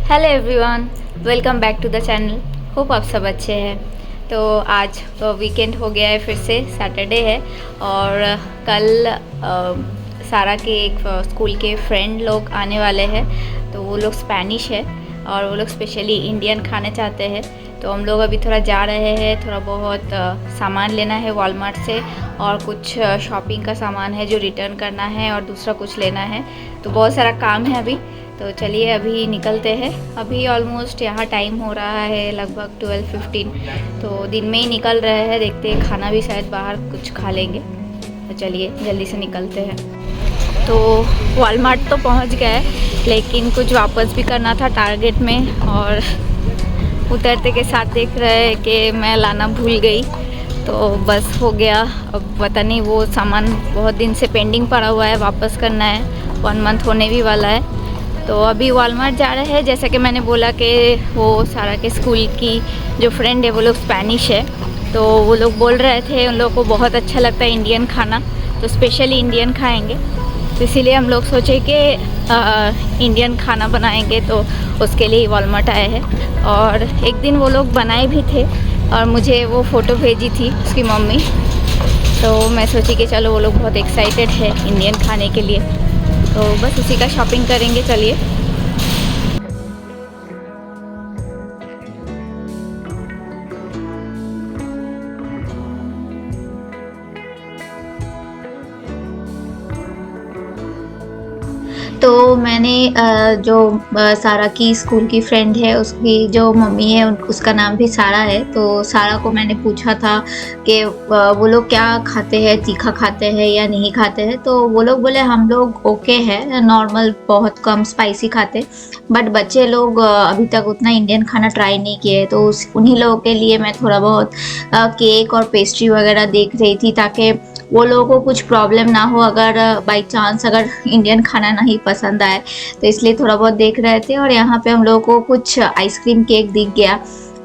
Hello everyone, welcome back to the channel. Hope आप सब अच्छे हैं। तो आज तो वीकेंड हो गया है, फिर से सैटरडे है और कल सारा के एक स्कूल के फ्रेंड लोग आने वाले हैं। तो वो लोग स्पेनिश है और वो लोग स्पेशली इंडियन खाने चाहते हैं। तो हम लोग अभी थोड़ा जा रहे हैं, थोड़ा बहुत सामान लेना है वॉलमार्ट से और कुछ शॉपिंग का सामान है जो रिटर्न करना है और दूसरा कुछ लेना है। तो बहुत सारा काम है अभी। तो चलिए अभी निकलते हैं। अभी ऑलमोस्ट यहाँ टाइम हो रहा है लगभग 12:15। तो दिन में ही निकल रहे हैं, देखते हैं खाना भी शायद बाहर कुछ खा लेंगे। तो चलिए जल्दी से निकलते हैं। तो वॉलमार्ट तो पहुँच गए, लेकिन कुछ वापस भी करना था टारगेट में और उतरते के साथ देख रहे हैं कि मैं लाना भूल गई। तो बस हो गया। अब पता नहीं, वो सामान बहुत दिन से पेंडिंग पड़ा हुआ है, वापस करना है। 1 मंथ होने भी वाला है। तो अभी वॉलमार्ट जा रहे हैं। जैसा कि मैंने बोला कि वो सारा के स्कूल की जो फ्रेंड है वो लोग स्पेनिश है। तो वो लोग बोल रहे थे उन लोगों को बहुत अच्छा लगता है इंडियन खाना, तो स्पेशली इंडियन खाएंगे। तो इसीलिए हम लोग सोचे कि इंडियन खाना बनाएंगे, तो उसके लिए वॉलमार्ट आए हैं। और एक दिन वो लोग बनाए भी थे और मुझे वो फ़ोटो भेजी थी उसकी मम्मी। तो मैं सोची कि चलो वो लोग बहुत एक्साइटेड है इंडियन खाने के लिए, तो बस उसी का शॉपिंग करेंगे। चलिए। तो मैंने जो सारा की स्कूल की फ्रेंड है, उसकी जो मम्मी है उसका नाम भी सारा है। तो सारा को मैंने पूछा था कि वो लोग क्या खाते हैं, तीखा खाते हैं या नहीं खाते हैं। तो वो लोग बोले हम लोग ओके है, नॉर्मल, बहुत कम स्पाइसी खाते, बट बच्चे लोग अभी तक उतना इंडियन खाना ट्राई नहीं किए। तो उन्हीं लोगों के लिए मैं थोड़ा बहुत केक और पेस्ट्री वगैरह देख रही थी, ताकि वो लोगों को कुछ प्रॉब्लम ना हो अगर बाई चांस अगर इंडियन खाना नहीं पसंद आए। तो इसलिए थोड़ा बहुत देख रहे थे। और यहाँ पे हम लोगों को कुछ आइसक्रीम केक दिख गया।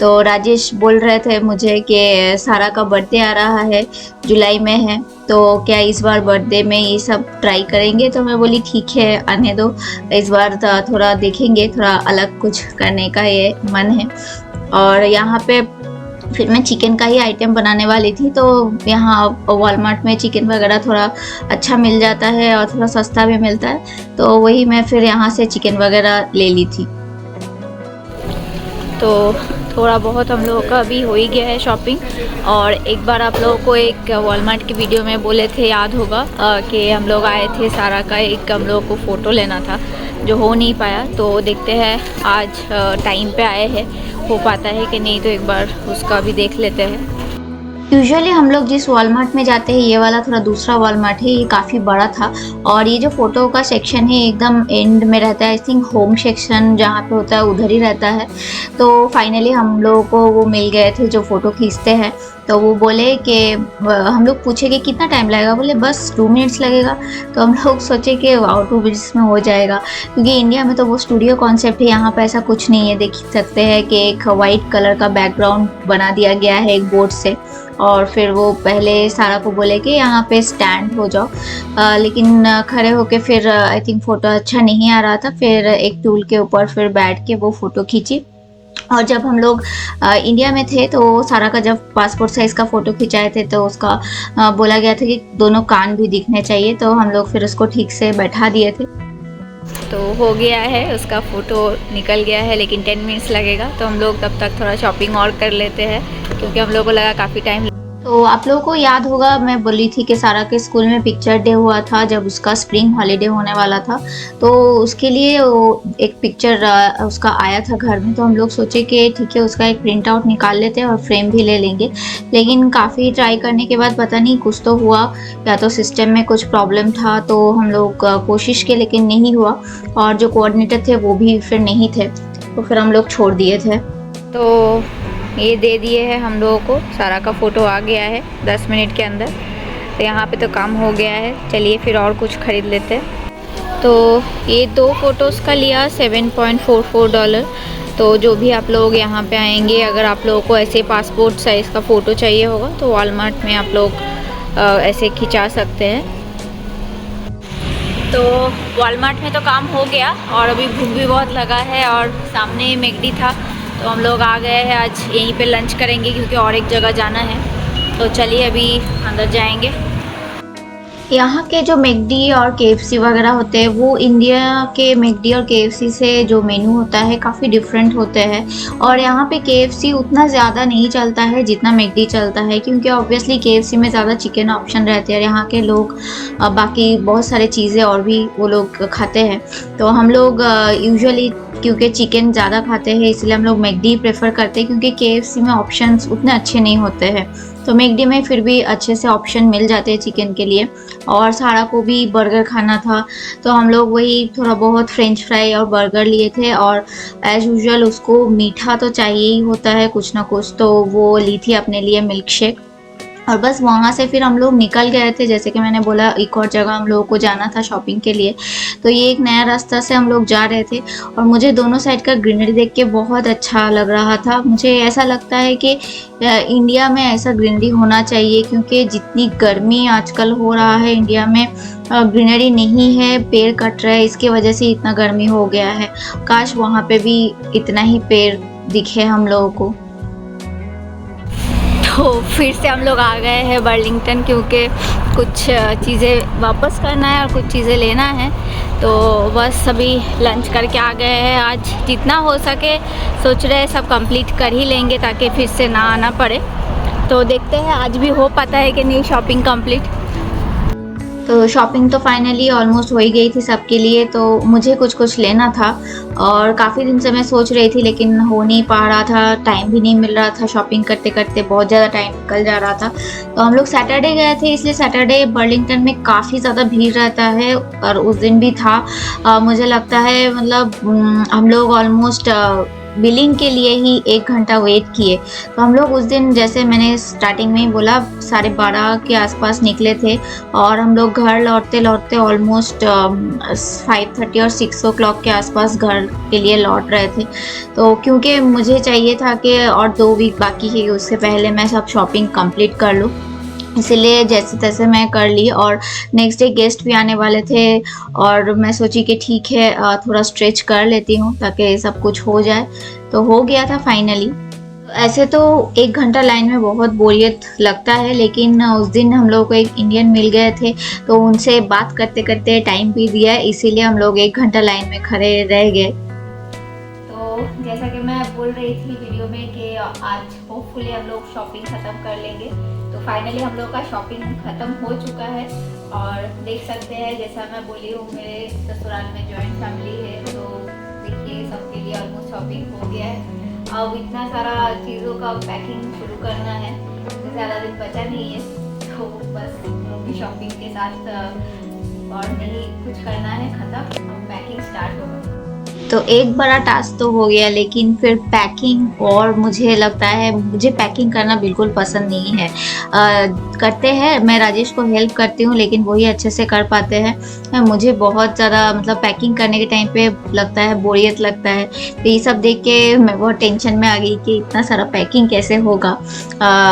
तो राजेश बोल रहे थे मुझे कि सारा का बर्थडे आ रहा है, जुलाई में है, तो क्या इस बार बर्थडे में ये सब ट्राई करेंगे। तो मैं बोली ठीक है, आने दो, इस बार थोड़ा देखेंगे, थोड़ा अलग कुछ करने का ये मन है। और यहाँ पे फिर मैं चिकन का ही आइटम बनाने वाली थी। तो यहाँ वॉलमार्ट में चिकन वगैरह थोड़ा अच्छा मिल जाता है और थोड़ा सस्ता भी मिलता है। तो वही मैं फिर यहाँ से चिकन वगैरह ले ली थी। तो थोड़ा बहुत हम लोगों का अभी हो ही गया है शॉपिंग। और एक बार आप लोगों को एक वॉलमार्ट की वीडियो में बोले थे, याद होगा, कि हम लोग आए थे, सारा का एक हम लोगों को फ़ोटो लेना था जो हो नहीं पाया। तो देखते हैं आज टाइम पे आए हैं, हो पाता है कि नहीं, तो एक बार उसका भी देख लेते हैं। यूजुअली हम लोग जिस वॉलमार्ट में जाते हैं, ये वाला थोड़ा दूसरा वॉलमार्ट है, ये काफ़ी बड़ा था। और ये जो फ़ोटो का सेक्शन है एकदम एंड में रहता है, आई थिंक होम सेक्शन जहाँ पे होता है उधर ही रहता है। तो फाइनली हम लोगों को वो मिल गए थे जो फ़ोटो खींचते हैं। तो वो बोले कि हम लोग पूछे कि कितना टाइम लगेगा, बोले बस 2 मिनट्स लगेगा। तो हम लोग सोचे कि वाओ 2 मिनट्स में हो जाएगा, क्योंकि इंडिया में तो वो स्टूडियो कॉन्सेप्ट है, यहाँ पे ऐसा कुछ नहीं है। देख सकते हैं कि एक वाइट कलर का बैकग्राउंड बना दिया गया है एक बोर्ड से। और फिर वो पहले सारा को बोले कि यहाँ पे स्टैंड हो जाओ, लेकिन खड़े होके फिर आई थिंक फ़ोटो अच्छा नहीं आ रहा था। फिर एक टूल के ऊपर फिर बैठ के वो फ़ोटो खींची। और जब हम लोग इंडिया में थे, तो सारा का जब पासपोर्ट साइज़ का फ़ोटो खिंचाए थे, तो उसका बोला गया था कि दोनों कान भी दिखने चाहिए। तो हम लोग फिर उसको ठीक से बैठा दिए थे। तो हो गया है, उसका फ़ोटो निकल गया है, लेकिन 10 मिनट्स लगेगा। तो हम लोग तब तक थोड़ा शॉपिंग और कर लेते हैं, क्योंकि हम लोगों को लगा काफ़ी टाइम। तो आप लोगों को याद होगा, मैं बोली थी कि सारा के स्कूल में पिक्चर डे हुआ था जब उसका स्प्रिंग हॉलीडे होने वाला था। तो उसके लिए वो एक पिक्चर उसका आया था घर में। तो हम लोग सोचे कि ठीक है, उसका एक प्रिंट आउट निकाल लेते हैं और फ्रेम भी ले लेंगे। लेकिन काफ़ी ट्राई करने के बाद पता नहीं कुछ तो हुआ, या तो सिस्टम में कुछ प्रॉब्लम था। तो हम लोग कोशिश किए लेकिन नहीं हुआ, और जो कोऑर्डिनेटर थे वो भी फिर नहीं थे, तो फिर हम लोग छोड़ दिए थे। तो ये दे दिए हैं हम लोगों को, सारा का फ़ोटो आ गया है 10 मिनट के अंदर। तो यहाँ पे तो काम हो गया है। चलिए फिर और कुछ ख़रीद लेते हैं। तो ये 2 फ़ोटोज़ का लिया $7.44। तो जो भी आप लोग यहाँ पे आएंगे, अगर आप लोगों को ऐसे पासपोर्ट साइज़ का फ़ोटो चाहिए होगा, तो वॉलमार्ट में आप लोग ऐसे खिंचा सकते हैं। तो वॉलमार्ट में तो काम हो गया और अभी भूख भी बहुत लगा है और सामने मैकडी था तो हम लोग आ गए हैं। आज यहीं पे लंच करेंगे क्योंकि और एक जगह जाना है। तो चलिए अभी अंदर जाएंगे। यहाँ के जो मैकडी और केएफसी वगैरह होते हैं वो इंडिया के मैकडी और केएफसी से जो मेनू होता है काफ़ी डिफरेंट होते हैं। और यहाँ पे केएफसी उतना ज़्यादा नहीं चलता है जितना मैकडी चलता है, क्योंकि ऑब्वियसली केएफसी में ज़्यादा चिकन ऑप्शन रहते हैं। यहाँ के लोग बाकी बहुत सारे चीज़ें और भी वो लोग खाते हैं। तो हम लोग यूजुअली क्योंकि चिकन ज़्यादा खाते हैं इसलिए हम लोग मैकडी प्रेफर करते हैं, क्योंकि केएफसी में ऑप्शंस उतने अच्छे नहीं होते हैं। तो मैकडी में फिर भी अच्छे से ऑप्शन मिल जाते हैं चिकन के लिए। और सारा को भी बर्गर खाना था तो हम लोग वही थोड़ा बहुत फ्रेंच फ्राई और बर्गर लिए थे। और एज़ यूजुअल उसको मीठा तो चाहिए ही होता है कुछ ना कुछ, तो वो ली थी अपने लिए मिल्क शेक। और बस वहाँ से फिर हम लोग निकल गए थे। जैसे कि मैंने बोला एक और जगह हम लोगों को जाना था शॉपिंग के लिए, तो ये एक नया रास्ता से हम लोग जा रहे थे। और मुझे दोनों साइड का ग्रीनरी देख के बहुत अच्छा लग रहा था। मुझे ऐसा लगता है कि इंडिया में ऐसा ग्रीनरी होना चाहिए, क्योंकि जितनी गर्मी आजकल हो रहा है इंडिया में ग्रीनरी नहीं है, पेड़ कट रहे हैं, इसकी वजह से इतना गर्मी हो गया है। काश वहाँ पे भी इतना ही पेड़ दिखे हम लोगों को। तो फिर से हम लोग आ गए हैं बर्लिंगटन, क्योंकि कुछ चीज़ें वापस करना है और कुछ चीज़ें लेना है। तो बस अभी लंच करके आ गए हैं। आज जितना हो सके सोच रहे हैं सब कंप्लीट कर ही लेंगे ताकि फिर से ना आना पड़े। तो देखते हैं आज भी हो पाता है कि नहीं शॉपिंग कंप्लीट। तो शॉपिंग तो फाइनली ऑलमोस्ट हो ही गई थी सबके लिए। तो मुझे कुछ लेना था और काफ़ी दिन से मैं सोच रही थी लेकिन हो नहीं पा रहा था, टाइम भी नहीं मिल रहा था। शॉपिंग करते करते बहुत ज़्यादा टाइम निकल जा रहा था। तो हम लोग सैटरडे गए थे, इसलिए सैटरडे बर्लिंगटन में काफ़ी ज़्यादा भीड़ रहता है और उस दिन भी था। मुझे लगता है मतलब हम लोग ऑलमोस्ट बिलिंग के लिए ही 1 घंटा वेट किए। तो हम लोग उस दिन, जैसे मैंने स्टार्टिंग में ही बोला, 12:30 के आसपास निकले थे और हम लोग घर लौटते लौटते ऑलमोस्ट 5:30 और 6 o'clock के आसपास घर के लिए लौट रहे थे। तो क्योंकि मुझे चाहिए था कि और 2 वीक बाकी है, उससे पहले मैं सब शॉपिंग कंप्लीट कर लूँ, इसलिए जैसे तैसे मैं कर ली। और नेक्स्ट डे गेस्ट भी आने वाले थे और मैं सोची कि ठीक है थोड़ा स्ट्रेच कर लेती हूँ ताकि सब कुछ हो जाए। तो हो गया था फाइनली। ऐसे तो 1 घंटा लाइन में बहुत बोरियत लगता है, लेकिन उस दिन हम लोग को एक इंडियन मिल गए थे तो उनसे बात करते करते टाइम भी दिया, इसीलिए हम लोग 1 घंटा लाइन में खड़े रह गए। तो जैसा कि मैं बोल रही थी वीडियो में कि आज होपफुली हम लोग शॉपिंग ख़त्म कर लेंगे। तो फाइनली हम लोग का शॉपिंग ख़त्म हो चुका है और देख सकते हैं जैसा मैं बोली हूँ मेरे ससुराल में जॉइंट फैमिली है। तो देखिए सबके लिए ऑलमोस्ट शॉपिंग हो गया है। अब इतना सारा चीज़ों का पैकिंग शुरू करना है, ज़्यादा दिन बचा नहीं है। तो बस उनकी शॉपिंग के साथ और नहीं कुछ करना है, ख़त्म, अब पैकिंग स्टार्ट होगा। तो एक बड़ा टास्क तो हो गया, लेकिन फिर पैकिंग, और मुझे लगता है मुझे पैकिंग करना बिल्कुल पसंद नहीं है। करते हैं, मैं राजेश को हेल्प करती हूँ लेकिन वही अच्छे से कर पाते हैं। मुझे बहुत ज़्यादा मतलब पैकिंग करने के टाइम पे लगता है बोरियत लगता है। तो ये सब देख के मैं बहुत टेंशन में आ गई कि इतना सारा पैकिंग कैसे होगा।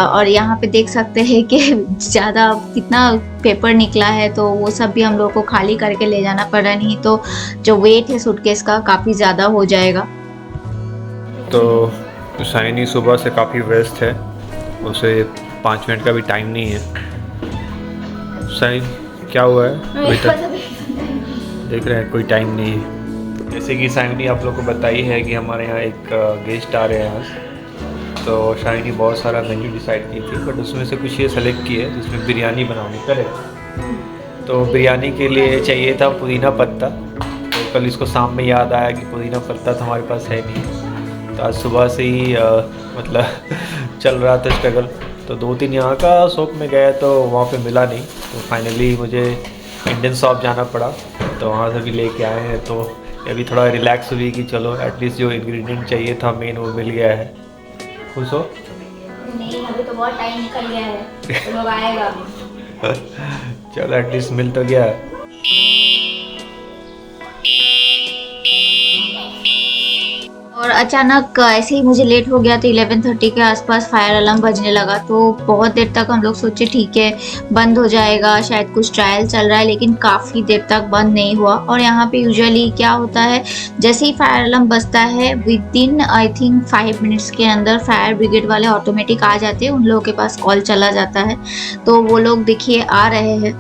और यहाँ पे देख सकते हैं कि ज़्यादा कितना पेपर निकला है, तो वो सब भी हम लोग को खाली करके ले जाना पड़ रहा है, नहीं तो जो वेट है सूटकेस का काफ़ी ज़्यादा हो जाएगा। तो शाइनी सुबह से काफ़ी व्यस्त है, उसे 5 मिनट का भी टाइम नहीं है। शाइन क्या हुआ है अभी तक? देख रहे हैं कोई टाइम नहीं है। जैसे कि शाइनी आप लोग को बताई है कि हमारे यहाँ एक गेस्ट आ रहे हैं आज, तो शाइनी बहुत सारा मेन्यू डिसाइड की थी, बट उसमें से कुछ ये सेलेक्ट किए जिसमें बिरयानी बनानी करे। तो बिरयानी के लिए चाहिए था पुदीना पत्ता। तो कल इसको शाम में याद आया कि पुदीना पत्ता तो हमारे पास है नहीं। तो आज सुबह से ही मतलब चल रहा था स्ट्रगल। तो 2-3 यहाँ का शॉप में गया तो वहाँ पे मिला नहीं, तो फाइनली मुझे इंडियन शॉप जाना पड़ा। तो वहाँ से भी लेके आए हैं। तो अभी थोड़ा रिलैक्स हुई कि चलो एटलीस्ट जो इंग्रेडिएंट चाहिए था मेन वो मिल गया है। खुश हो? नहीं, अभी तो बहुत टाइम निकल गया है, तो लोग आएगा। चलो एटलीस्ट मिल तो गया। और अचानक ऐसे ही मुझे लेट हो गया तो 11:30 के आसपास फायर अलार्म बजने लगा। तो बहुत देर तक हम लोग सोचे ठीक है बंद हो जाएगा, शायद कुछ ट्रायल चल रहा है, लेकिन काफ़ी देर तक बंद नहीं हुआ। और यहाँ पे यूजुअली क्या होता है, जैसे ही फायर अलार्म बजता है with in I think 5 minutes के अंदर फायर ब्रिगेड वाले ऑटोमेटिक आ जाते हैं, उन लोगों के पास कॉल चला जाता है। तो वो लोग देखिए आ रहे हैं।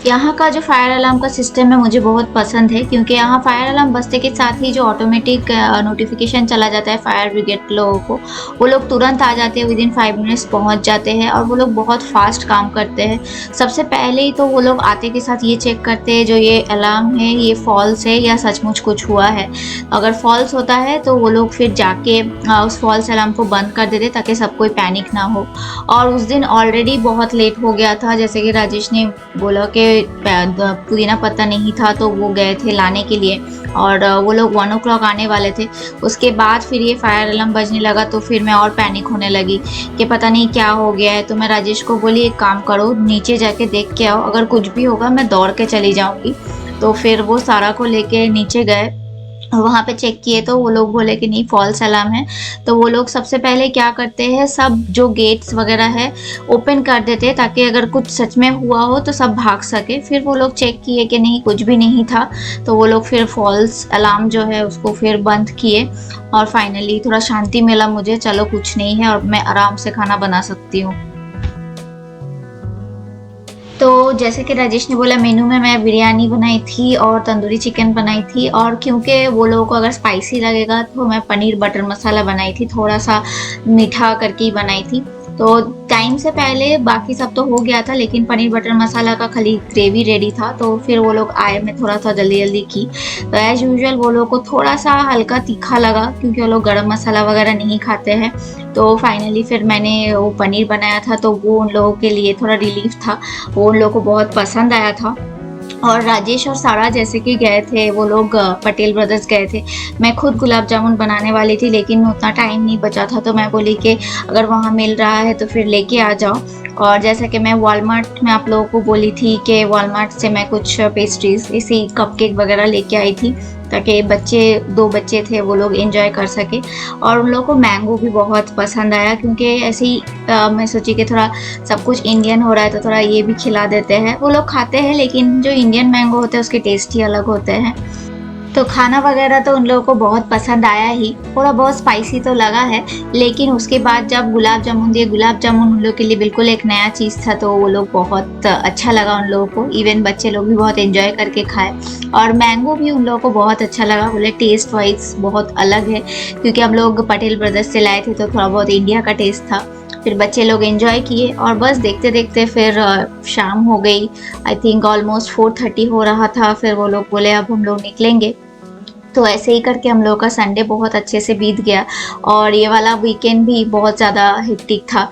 यहाँ का जो फायर अलार्म का सिस्टम है मुझे बहुत पसंद है, क्योंकि यहाँ फायर अलार्म बजते के साथ ही जो ऑटोमेटिक नोटिफिकेशन चला जाता है फायर ब्रिगेड लोगों को, वो लोग तुरंत आ जाते हैं, विद इन 5 मिनट्स पहुँच जाते हैं। और वो लोग बहुत फास्ट काम करते हैं। सबसे पहले ही तो वो लोग आते के साथ ये चेक करते हैं जो ये अलार्म है ये फॉल्स है या सचमुच कुछ हुआ है। अगर फॉल्स होता है तो वो लोग फिर जाके उस फॉल्स अलार्म को बंद कर देते ताकि सब कोई पैनिक ना हो। और उस दिन ऑलरेडी बहुत लेट हो गया था, जैसे कि राजेश ने बोला कि पुदीना पत्ता नहीं था, तो वो गए थे लाने के लिए और वो लोग 1 o'clock आने वाले थे। उसके बाद फिर ये फायर अलार्म बजने लगा तो फिर मैं और पैनिक होने लगी कि पता नहीं क्या हो गया है। तो मैं राजेश को बोली एक काम करो, नीचे जाके देख के आओ, अगर कुछ भी होगा मैं दौड़ के चली जाऊंगी। तो फिर वो सारा को लेके नीचे गए, वहाँ पे चेक किए तो वो लोग बोले कि नहीं फॉल्स अलार्म है। तो वो लोग सबसे पहले क्या करते हैं, सब जो गेट्स वगैरह है ओपन कर देते हैं ताकि अगर कुछ सच में हुआ हो तो सब भाग सके। फिर वो लोग चेक किए कि नहीं कुछ भी नहीं था, तो वो लोग फिर फॉल्स अलार्म जो है उसको फिर बंद किए। और फाइनली थोड़ा शांति मिला मुझे, चलो कुछ नहीं है और मैं आराम से खाना बना सकती हूँ। तो जैसे कि राजेश ने बोला, मेनू में मैं बिरयानी बनाई थी और तंदूरी चिकन बनाई थी। और क्योंकि वो लोगों को अगर स्पाइसी लगेगा तो मैं पनीर बटर मसाला बनाई थी, थोड़ा सा मीठा करके ही बनाई थी। तो टाइम से पहले बाकी सब तो हो गया था, लेकिन पनीर बटर मसाला का खाली ग्रेवी रेडी था। तो फिर वो लोग आए, मैं थोड़ा सा जल्दी जल्दी की। तो एज यूजुअल वो लोग को थोड़ा सा हल्का तीखा लगा, क्योंकि वो लोग गरम मसाला वगैरह नहीं खाते हैं। तो फाइनली फिर मैंने वो पनीर बनाया था, तो वो उन लोगों के लिए थोड़ा रिलीफ था, वो उन लोगों को बहुत पसंद आया था। और राजेश और सारा जैसे कि गए थे, वो लोग पटेल ब्रदर्स गए थे। मैं खुद गुलाब जामुन बनाने वाली थी, लेकिन उतना टाइम नहीं बचा था, तो मैं बोली कि अगर वहाँ मिल रहा है तो फिर लेके आ जाओ। और जैसा कि मैं वॉलमार्ट में आप लोगों को बोली थी कि वॉलमार्ट से मैं कुछ पेस्ट्रीज ऐसी कपकेक वगैरह लेके आई थी, ताकि बच्चे 2 बच्चे थे वो लोग एंजॉय कर सके। और उन लोगों को मैंगो भी बहुत पसंद आया, क्योंकि ऐसे ही मैं सोची कि थोड़ा सब कुछ इंडियन हो रहा है तो थोड़ा ये भी खिला देते हैं। वो लोग खाते हैं, लेकिन जो इंडियन मैंगो होते हैं उसके टेस्ट ही अलग होते हैं। तो खाना वगैरह तो उन लोगों को बहुत पसंद आया ही, थोड़ा बहुत स्पाइसी तो लगा है। लेकिन उसके बाद जब गुलाब जामुन दिए, गुलाब जामुन उन लोग के लिए बिल्कुल एक नया चीज़ था, तो वो लोग बहुत अच्छा लगा उन लोगों को। इवन बच्चे लोग भी बहुत एंजॉय करके खाए। और मैंगो भी उन लोगों को बहुत अच्छा लगा, बोले टेस्ट वाइज बहुत अलग है, क्योंकि हम लोग पटेल ब्रदर्स से लाए थे तो थोड़ा बहुत इंडिया का टेस्ट था। फिर बच्चे लोग एंजॉय किए और बस देखते देखते फिर शाम हो गई। आई थिंक ऑलमोस्ट 4:30 हो रहा था। फिर वो लोग बोले अब हम लोग निकलेंगे। तो ऐसे ही करके हम लोग का संडे बहुत अच्छे से बीत गया, और ये वाला वीकेंड भी बहुत ज़्यादा हेक्टिक था।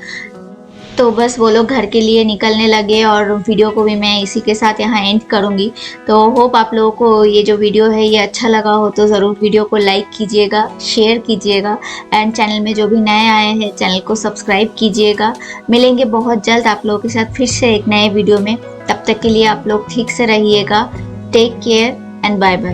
तो बस वो लोग घर के लिए निकलने लगे, और वीडियो को भी मैं इसी के साथ यहाँ एंड करूँगी। तो होप आप लोगों को ये जो वीडियो है ये अच्छा लगा हो, तो ज़रूर वीडियो को लाइक कीजिएगा, शेयर कीजिएगा, एंड चैनल में जो भी नए आए हैं चैनल को सब्सक्राइब कीजिएगा। मिलेंगे बहुत जल्द आप लोगों के साथ फिर से एक नए वीडियो में। तब तक के लिए आप लोग ठीक से रहिएगा। Take care and bye bye.